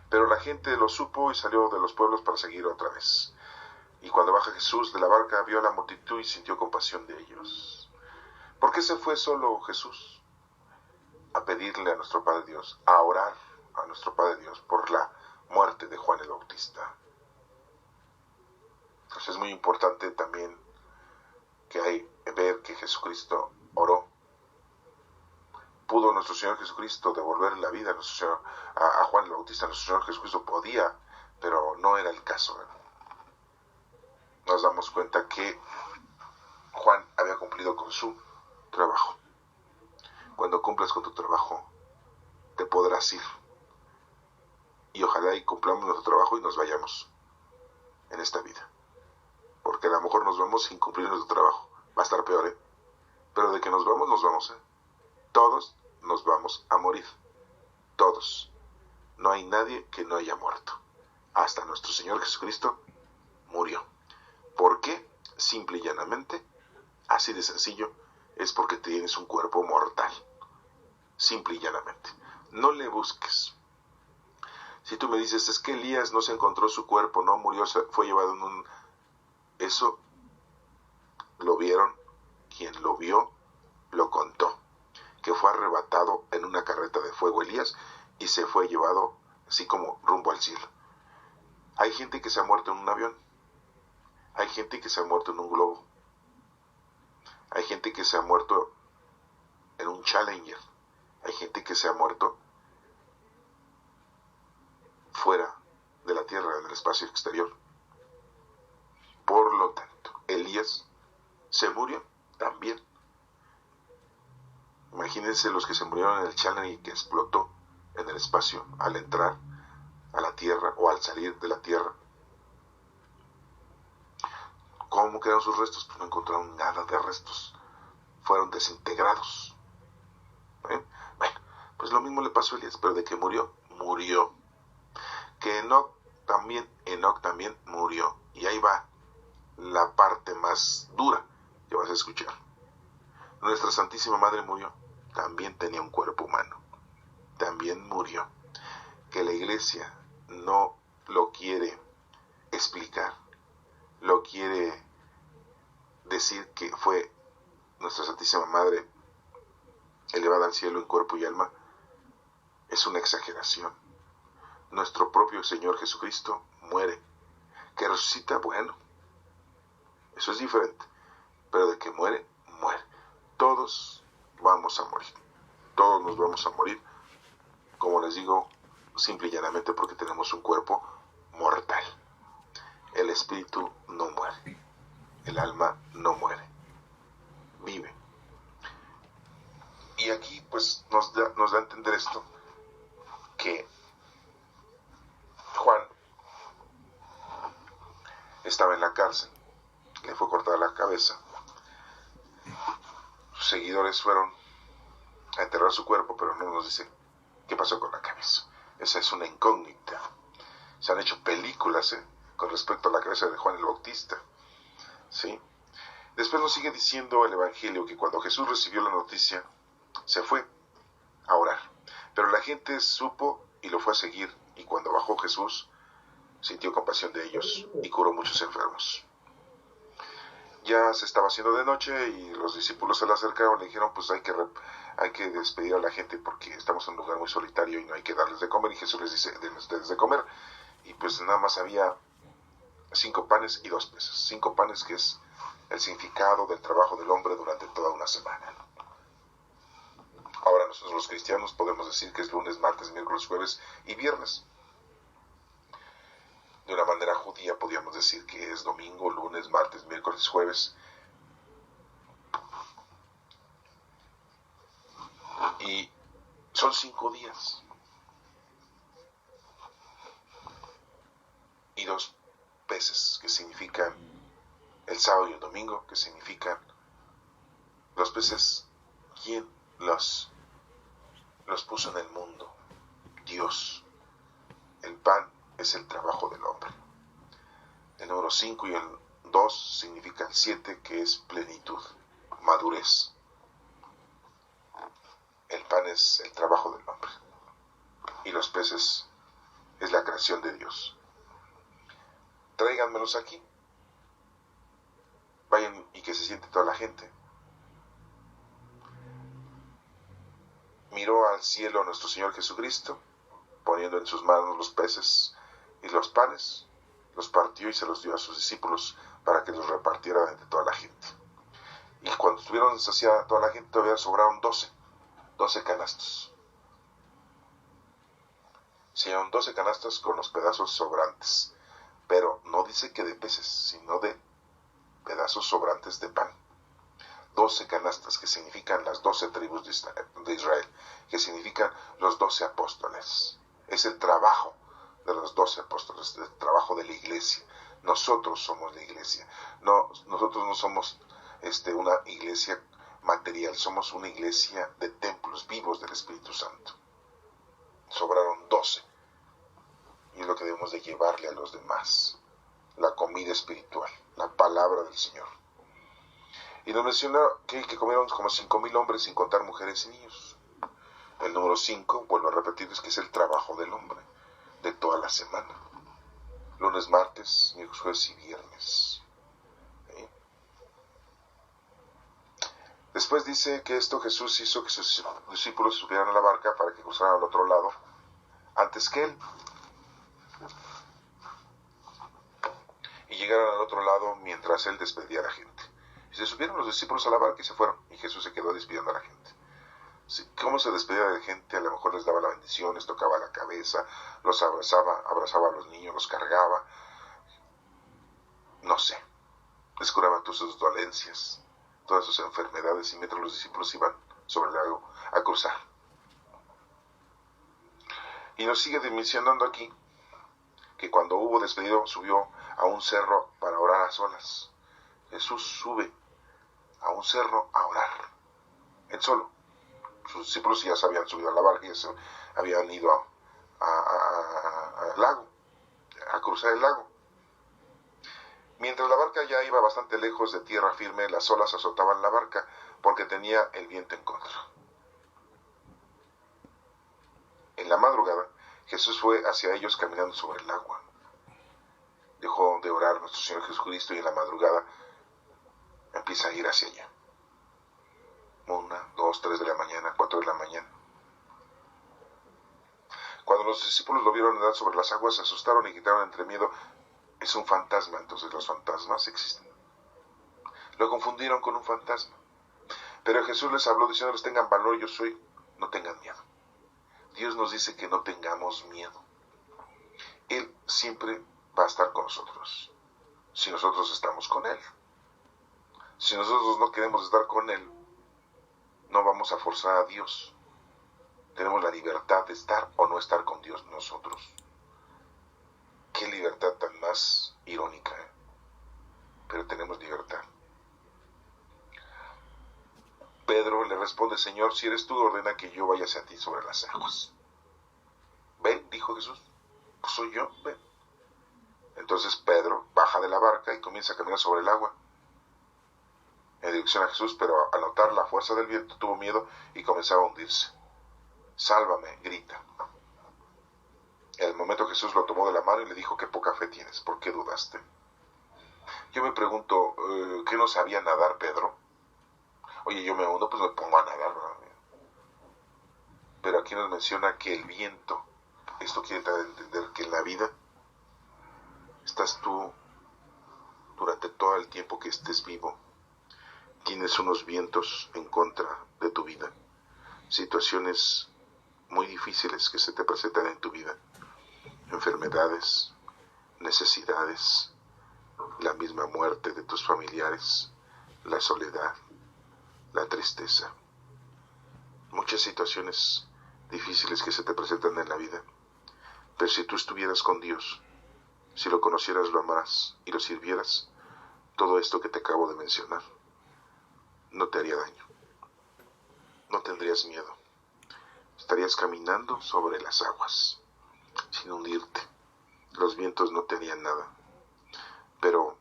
Pero la gente lo supo y salió de los pueblos para seguir otra vez. Y cuando baja Jesús de la barca, vio a la multitud y sintió compasión de ellos. ¿Por qué se fue solo Jesús? A pedirle a nuestro Padre Dios, a orar a nuestro Padre Dios por la muerte de Juan el Bautista. Entonces es muy importante también ver que Jesucristo oró. ¿Pudo nuestro Señor Jesucristo devolver la vida a Juan el Bautista? Nuestro Señor Jesucristo podía, pero no era el caso. Nos damos cuenta que Juan había cumplido con su trabajo. Cuando cumplas con tu trabajo, te podrás ir. Y ojalá y cumplamos nuestro trabajo y nos vayamos en esta vida. Porque a lo mejor nos vamos sin cumplir nuestro trabajo. Va a estar peor, Pero de que nos vamos, Todos nos vamos a morir. Todos. No hay nadie que no haya muerto. Hasta nuestro Señor Jesucristo murió. ¿Por qué? Simple y llanamente, así de sencillo, es porque tienes un cuerpo mortal. Simple y llanamente. No le busques. Si tú me dices, es que Elías no se encontró su cuerpo, no murió, fue llevado en un... Eso lo vieron, quien lo vio, lo contó. Que fue arrebatado en una carreta de fuego Elías y se fue llevado así como rumbo al cielo. Hay gente que se ha muerto en un avión. Hay gente que se ha muerto en un globo. Hay gente que se ha muerto en un Challenger. Hay gente que se ha muerto fuera de la tierra, en el espacio exterior. Por lo tanto, Elías se murió también. Imagínense los que se murieron en el Challenger que explotó en el espacio al entrar a la tierra o al salir de la tierra. ¿Cómo quedaron sus restos? Pues no encontraron nada de restos. Fueron desintegrados. Bueno, pues lo mismo le pasó a Elías, pero de que murió, murió. Que Enoc también murió. Y ahí va la parte más dura que vas a escuchar. Nuestra Santísima Madre murió. También tenía un cuerpo humano. También murió. Que la Iglesia no lo quiere explicar. Lo quiere decir que fue nuestra Santísima Madre elevada al cielo en cuerpo y alma. Es una exageración. Nuestro propio Señor Jesucristo muere. Que resucita, bueno, eso es diferente. Pero de que muere, muere. Todos vamos a morir. Todos nos vamos a morir. Como les digo, simple y llanamente porque tenemos un cuerpo mortal. El espíritu no muere. El alma no muere. Vive. Y aquí pues nos da a entender esto, que Juan estaba en la cárcel, le fue cortada la cabeza, sus seguidores fueron a enterrar su cuerpo, pero no nos dice qué pasó con la cabeza. Esa es una incógnita. Se han hecho películas con respecto a la cabeza de Juan el Bautista, ¿sí? Después nos sigue diciendo el Evangelio que cuando Jesús recibió la noticia, se fue a orar. Pero la gente supo y lo fue a seguir, y cuando bajó Jesús, sintió compasión de ellos y curó muchos enfermos. Ya se estaba haciendo de noche y los discípulos se le acercaron y le dijeron, pues hay que despedir a la gente porque estamos en un lugar muy solitario y no hay que darles de comer. Y Jesús les dice, denles ustedes de comer. Y pues nada más había 5 panes y 2 peces. 5 panes, que es el significado del trabajo del hombre durante toda una semana. Ahora nosotros los cristianos podemos decir que es lunes, martes, miércoles, jueves y viernes. De una manera judía podríamos decir que es domingo, lunes, martes, miércoles, jueves. Y son 5 días. Y 2 peces, que significan el sábado y el domingo, que significan los peces, ¿quién los puso en el mundo? Dios. El pan es el trabajo del hombre. El número 5 y el 2 significan 7, que es plenitud, madurez. El pan es el trabajo del hombre. Y los peces es la creación de Dios. Tráiganmelos aquí. Vayan y que se siente toda la gente. Miró al cielo a nuestro Señor Jesucristo, poniendo en sus manos los peces y los panes, los partió y se los dio a sus discípulos para que los repartieran entre toda la gente. Y cuando estuvieron saciada toda la gente, todavía sobraron 12 canastos. Se llevaron 12 canastos con los pedazos sobrantes, pero no dice que de peces, sino de pedazos sobrantes de pan. 12 canastas, que significan las 12 tribus de Israel, que significan los 12 apóstoles. Es el trabajo de los 12 apóstoles, el trabajo de la iglesia. Nosotros somos la iglesia. Nosotros no somos una iglesia material, somos una iglesia de templos vivos del Espíritu Santo. Sobraron 12. Y es lo que debemos de llevarle a los demás. La comida espiritual, la palabra del Señor. Y nos menciona que comieron como 5,000 hombres, sin contar mujeres y niños. El número 5, vuelvo a repetir, es que es el trabajo del hombre de toda la semana. Lunes, martes, miércoles, jueves y viernes. ¿Sí? Después dice que esto Jesús hizo que sus discípulos subieran a la barca para que cruzaran al otro lado antes que él. Y llegaran al otro lado mientras él despedía a la gente. Y se subieron los discípulos a la barca y se fueron. Y Jesús se quedó despidiendo a la gente. ¿Cómo se despedía de la gente? A lo mejor les daba la bendición, les tocaba la cabeza, los abrazaba a los niños, los cargaba. No sé. Les curaba todas sus dolencias, todas sus enfermedades, y mientras los discípulos iban sobre el lago a cruzar. Y nos sigue mencionando aquí que cuando hubo despedido, subió a un cerro para orar a solas. Jesús sube a un cerro a orar, él solo. Sus discípulos ya se habían subido a la barca y se habían ido al lago, a cruzar el lago. Mientras la barca ya iba bastante lejos de tierra firme, las olas azotaban la barca porque tenía el viento en contra. En la madrugada, Jesús fue hacia ellos caminando sobre el agua. Dejó de orar nuestro Señor Jesucristo y en la madrugada empieza a ir hacia allá. 1, 2, 3 de la mañana, 4 de la mañana. Cuando los discípulos lo vieron andar sobre las aguas, se asustaron y gritaron entre miedo: es un fantasma. Entonces los fantasmas existen. Lo confundieron con un fantasma. Pero Jesús les habló diciéndoles: tengan valor, yo soy, no tengan miedo. Dios nos dice que no tengamos miedo. Él siempre va a estar con nosotros, si nosotros estamos con Él. Si nosotros no queremos estar con Él, No vamos a forzar a Dios. Tenemos la libertad de estar o no estar con Dios nosotros. Qué libertad tan más irónica, ¿eh? Pero tenemos libertad. Pedro le responde: Señor, si eres tú, ordena que yo vaya hacia ti sobre las aguas. Ven, dijo Jesús, pues soy yo, ven. Entonces Pedro baja de la barca y comienza a caminar sobre el agua en dirección a Jesús, pero al notar la fuerza del viento tuvo miedo y comenzaba a hundirse. Sálvame, grita. En el momento Jesús lo tomó de la mano y le dijo: qué poca fe tienes, ¿por qué dudaste? Yo me pregunto, ¿qué no sabía nadar Pedro? Oye, yo me hundo, pues me pongo a nadar, ¿verdad? Pero aquí nos menciona que el viento, esto quiere dar a entender que en la vida estás tú durante todo el tiempo que estés vivo. Tienes unos vientos en contra de tu vida, situaciones muy difíciles que se te presentan en tu vida, enfermedades, necesidades, la misma muerte de tus familiares, la soledad, la tristeza, muchas situaciones difíciles que se te presentan en la vida. Pero si tú estuvieras con Dios, si lo conocieras, lo amarás y lo sirvieras, todo esto que te acabo de mencionar no te haría daño, no tendrías miedo, estarías caminando sobre las aguas sin hundirte, los vientos no te harían nada. Pero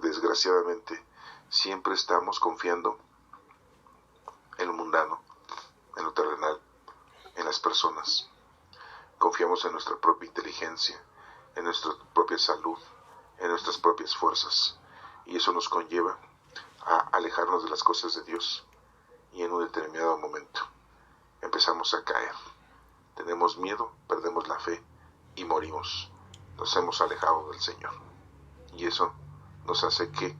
desgraciadamente siempre estamos confiando en lo mundano, en lo terrenal, en las personas. Confiamos en nuestra propia inteligencia, en nuestra propia salud, en nuestras propias fuerzas, y eso nos conlleva a alejarnos de las cosas de Dios, y en un determinado momento empezamos a caer. Tenemos miedo, perdemos la fe y morimos. Nos hemos alejado del Señor, y eso nos hace que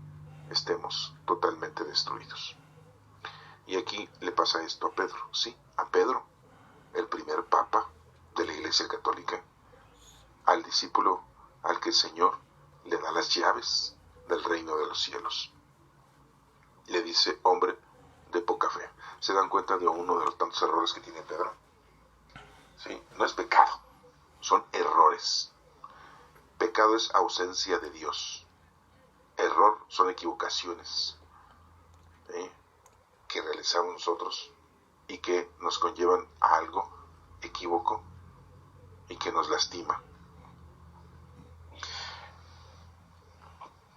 estemos totalmente destruidos. Y aquí le pasa esto a Pedro, sí, a Pedro, el primer papa de la Iglesia Católica, al discípulo al que el Señor le da las llaves del reino de los cielos. Le dice: hombre de poca fe. ¿Se dan cuenta de uno de los tantos errores que tiene Pedro? Sí, no es pecado, son errores. Pecado es ausencia de Dios. Error son equivocaciones, ¿sí?, que realizamos nosotros y que nos conllevan a algo equívoco y que nos lastima.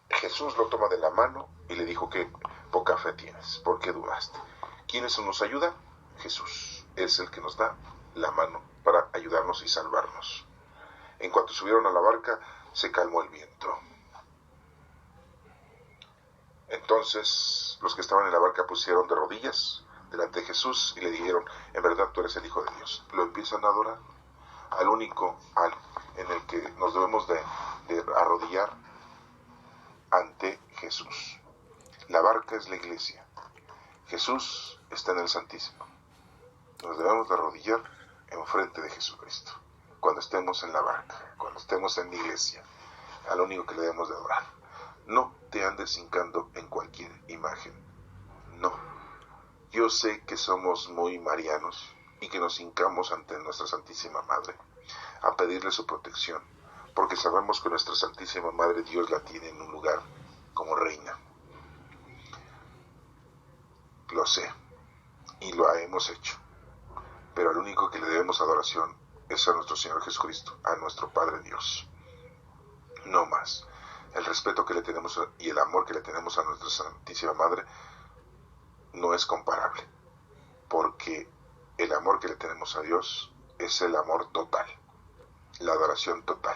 Jesús lo toma de la mano y le dijo: que poca fe tienes, ¿por qué dudaste? ¿Quién es el que nos ayuda? Jesús es el que nos da la mano para ayudarnos y salvarnos. En cuanto subieron a la barca, se calmó el viento. Entonces los que estaban en la barca pusieron de rodillas delante de Jesús y le dijeron: en verdad tú eres el Hijo de Dios. Lo empiezan a adorar al único en el que nos debemos de arrodillar ante Jesús. La barca es la iglesia. Jesús está en el Santísimo. Nos debemos de arrodillar enfrente de Jesucristo cuando estemos en la barca, cuando estemos en la iglesia, al único que le debemos de adorar. No te andes hincando en cualquier imagen. No. Yo sé que somos muy marianos y que nos hincamos ante nuestra Santísima Madre a pedirle su protección, porque sabemos que nuestra Santísima Madre Dios la tiene en un lugar como reina. Lo sé y lo hemos hecho, pero al único que le debemos adoración es a nuestro Señor Jesucristo, a nuestro Padre Dios. No más. El respeto que le tenemos y el amor que le tenemos a nuestra Santísima Madre no es comparable, porque el amor que le tenemos a Dios es el amor total, la adoración total,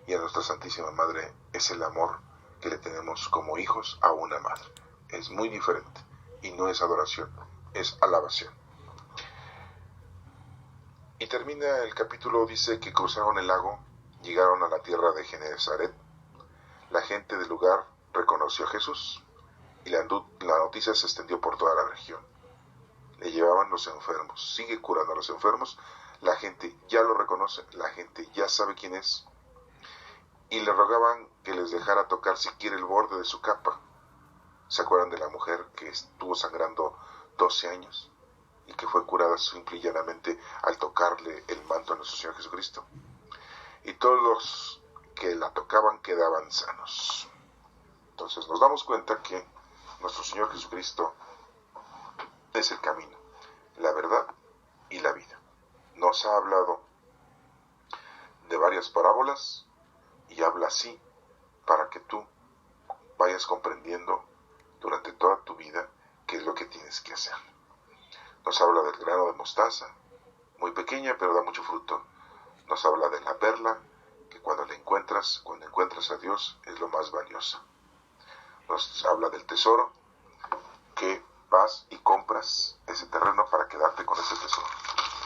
y a nuestra Santísima Madre es el amor que le tenemos como hijos a una madre. Es muy diferente y no es adoración, es alabación. Y termina el capítulo, dice que cruzaron el lago, llegaron a la tierra de Genesaret. La gente del lugar reconoció a Jesús y la noticia se extendió por toda la región. Le llevaban los enfermos, sigue curando a los enfermos, la gente ya lo reconoce, la gente ya sabe quién es, y le rogaban que les dejara tocar siquiera el borde de su capa. ¿Se acuerdan de la mujer que estuvo sangrando 12 años y que fue curada simple y llanamente al tocarle el manto a nuestro Señor Jesucristo. Y todos los que la tocaban quedaban sanos. Entonces nos damos cuenta que nuestro Señor Jesucristo es el camino, la verdad y la vida. Nos ha hablado de varias parábolas y habla así para que tú vayas comprendiendo durante toda tu vida qué es lo que tienes que hacer. Nos habla del grano de mostaza, muy pequeña pero da mucho fruto. Nos habla de la perla, que cuando encuentras a Dios es lo más valioso. Nos habla del tesoro, que vas y compras ese terreno para quedarte con ese tesoro.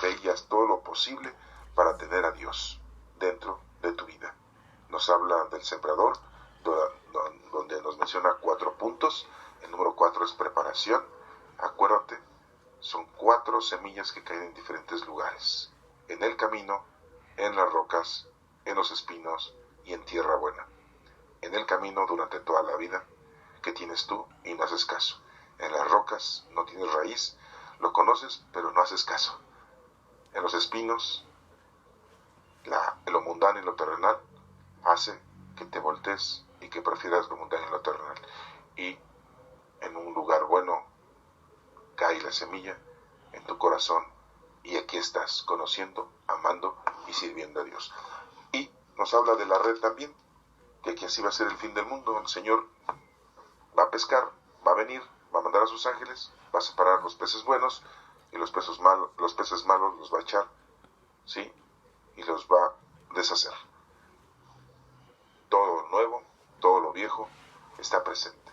Ve y haz todo lo posible para tener a Dios dentro de tu vida. Nos habla del sembrador, donde nos menciona 4 puntos. El número 4 es preparación. Acuérdate, son 4 semillas que caen en diferentes lugares: en el camino, en las rocas, en los espinos y en tierra buena. En el camino durante toda la vida que tienes tú y no haces caso. En las rocas no tienes raíz, lo conoces pero no haces caso. En los espinos, lo mundano y lo terrenal hace que te voltees y que prefieras lo mundano y lo terrenal. Y en un lugar bueno cae la semilla en tu corazón y aquí estás conociendo, amando y sirviendo a Dios. Y nos habla de la red también, que aquí así va a ser el fin del mundo. El Señor va a pescar, va a venir, va a mandar a sus ángeles, va a separar los peces buenos y los peces malos los va a echar, ¿sí? Y los va a deshacer. Todo lo nuevo, todo lo viejo está presente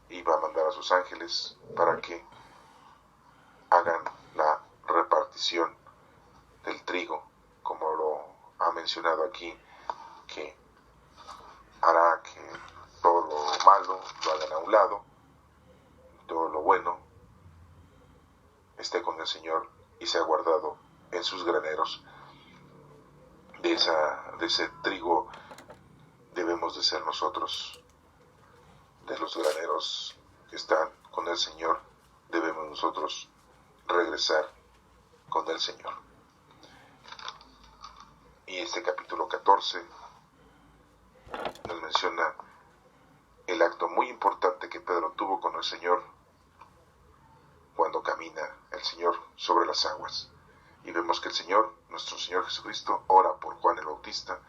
y va a mandar a sus ángeles para que hagan la repartición del trigo, como lo ha mencionado aquí, que hará que todo lo malo lo hagan a un lado, todo lo bueno esté con el Señor y sea guardado en sus graneros. De ese trigo debemos de ser nosotros. De los graneros que están con el Señor debemos nosotros regresar con el Señor. Y este capítulo 14 nos menciona el acto muy importante que Pedro tuvo con el Señor cuando camina el Señor sobre las aguas. Y vemos que el Señor, nuestro Señor Jesucristo, ora por Juan el Bautista,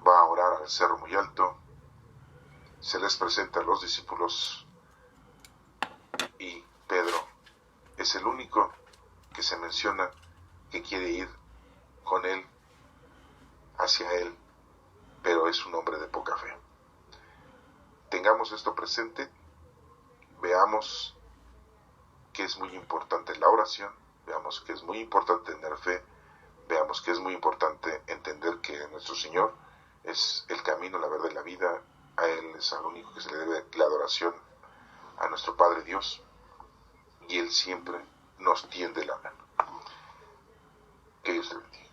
va a orar al cerro muy alto, se les presenta a los discípulos y Pedro es el único que se menciona que quiere ir con él, hacia él, pero es un hombre de poca fe. Tengamos esto presente, veamos que es muy importante la oración, veamos que es muy importante tener fe, veamos que es muy importante entender que nuestro Señor es el camino, la verdad y la vida. A Él es al único que se le debe la adoración, a nuestro Padre Dios, y Él siempre nos tiende la mano. Que Dios te bendiga.